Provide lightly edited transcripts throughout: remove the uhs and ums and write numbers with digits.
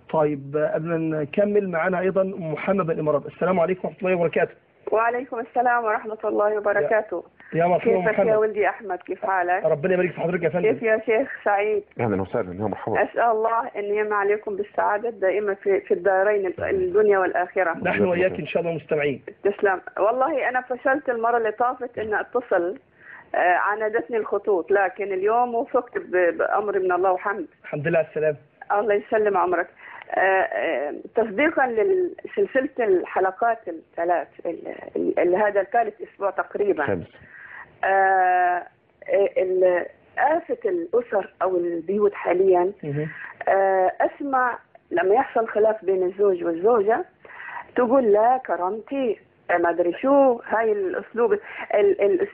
طيب قبل ما نكمل معانا ايضا محمد بن الامارات. السلام عليكم ورحمه الله وبركاته. وعليكم السلام ورحمة الله وبركاته. يا مرحبا كيفك محمد. يا ولدي أحمد، كيف حالك؟ ربنا يبارك في حضرتك يا فندم. كيف يا شيخ سعيد؟ اهلا وسهلا يا مرحبا. أسأل الله أن يمنع عليكم بالسعادة الدائمة في الدارين، الدنيا والآخرة. نحن وإياك إن شاء الله مستمعين. تسلم. والله أنا فشلت المرة اللي طافت أن أتصل، عاندتني الخطوط، لكن اليوم وفقت بأمر من الله وحمد. الحمد لله على السلامة. الله يسلم عمرك. تصديقا لسلسلة الحلقات الثلاث هذا الثالث أسبوع تقريبا، خمس. آفة الأسر أو البيوت حاليا، أسمع لما يحصل خلاف بين الزوج والزوجة تقول لا كرامتي ما أدري شو، هاي الأسلوب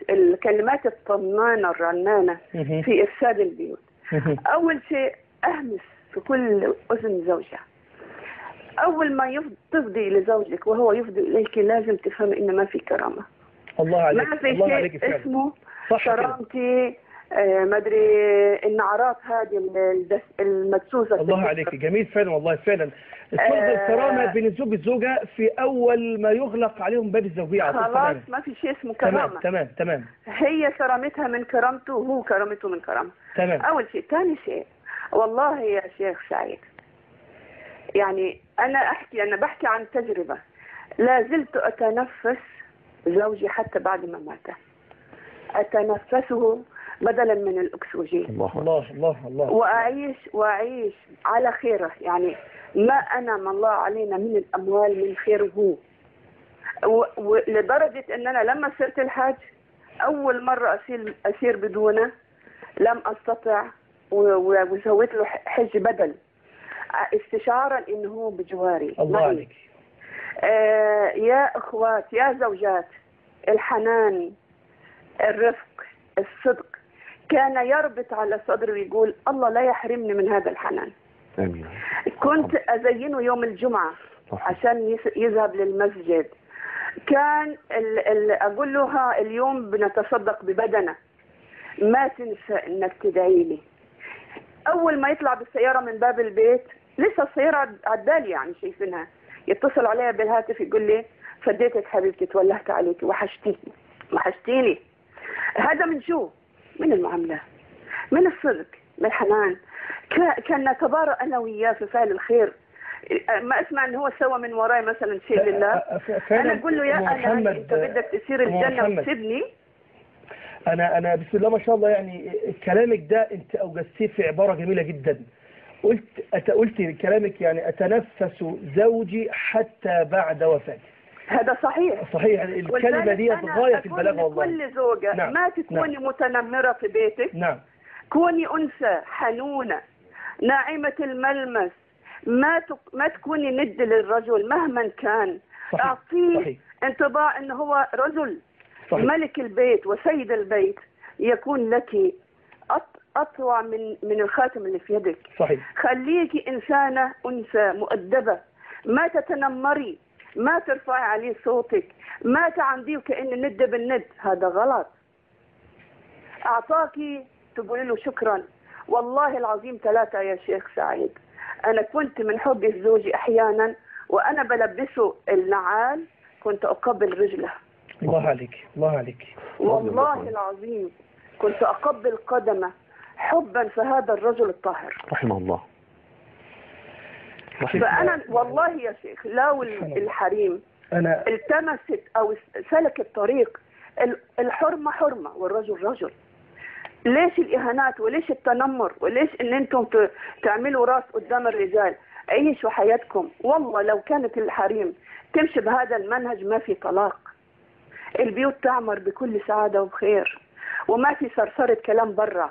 الكلمات الطنانة الرنانة في إفساد البيوت. أول شيء أهمس في كل أذن زوجة، أول ما تفضي لزوجك وهو يفضي إليك لازم تفهم إن ما في كرامة. الله عليك. ما في الله شيء عليك فعلا. اسمه كرامتي. ما ادري النعرات هذه المدسوسه. الله عليك، جميل فعلا والله فعلا. تفضل الكرامه بين الزوج والزوجه في اول ما يغلق عليهم باب الزوجيه. خلاص ما في شيء اسمه كرامه. تمام. هي كرامتها من كرامته وهو كرامته من كرامته. تمام. اول شيء. ثاني شيء، والله يا شيخ سعيد، يعني انا بحكي عن تجربه، لا زلت اتنفس زوجي حتى بعد ما مات، اتنفسه بدلا من الاكسجين. الله. واعيش على خيره، يعني ما انعم الله علينا من الاموال من خيره. ولدرجه ان انا لما صرت الحاج اول مره اسير بدونه لم استطع، وسويت له حج بدل استشارا انه هو بجواري. الله عليك. يا اخوات يا زوجات، الحنان، الرفق، الصدق كان يربط على صدري ويقول الله لا يحرمني من هذا الحنان. امين. كنت ازينه يوم الجمعه عشان يذهب للمسجد، كان اقول له ها اليوم بنتصدق ببدنه، ما تنسى انك تدعي لي. اول ما يطلع بالسياره من باب البيت، لسه السياره عدالي يعني شايفينها، يتصل عليها بالهاتف يقول لي فديتك حبيبتي، تولهت عليك، وحشتيني. هذا من شو؟ من المعامله، من الصدق، من الحنان. كان نتبارى انا وياه في فعل الخير. ما اسمع ان هو سوى من وراي مثلا شيء لله. انا اقول له يا انا انت بدك تسير الجنه وتسيبني. انا بسم الله ما شاء الله، يعني كلامك ده انت اوجزتيه في عباره جميله جدا. قلت كلامك يعني اتنفس زوجي حتى بعد وفاتي. هذا صحيح. الكلمه دي غايه في البلاغه والله. كل زوجه نعم. ما تكوني متنمره في بيتك. نعم. كوني انثى حنونه ناعمه الملمس، ما تكوني ند للرجل مهما كان. اعطيه انطباع انه هو رجل. صحيح. ملك البيت وسيد البيت، يكون لك اطوع من الخاتم اللي في يدك. صحيح. خليكي انسانه انثى مؤدبه، ما تتنمري، ما ترفعي عليه صوتك، ما تعنديه كأن الند بالند، هذا غلط. اعطاكي تقولي له شكرا. والله العظيم ثلاثة يا شيخ سعيد، انا كنت من حبي لزوجي احيانا وانا بلبسه النعال كنت اقبل رجله. الله عليك. والله العظيم كنت اقبل قدمه حبا في هذا الرجل الطاهر رحمه الله. فانا والله يا شيخ لو الحريم التمست او سلكت طريق الحرمه حرمه والرجل رجل، ليش الاهانات وليش التنمر وليش ان انتم تعملوا راس قدام الرجال؟ عيشوا حياتكم. والله لو كانت الحريم تمشي بهذا المنهج ما في طلاق، البيوت تعمر بكل سعاده وبخير، وما في صرصره كلام برا.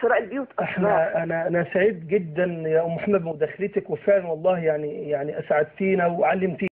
البيوت أسرار. انا سعيد جدا يا ام محمد بمداخلتك، وفعلا والله يعني اسعدتينا وعلمتينا.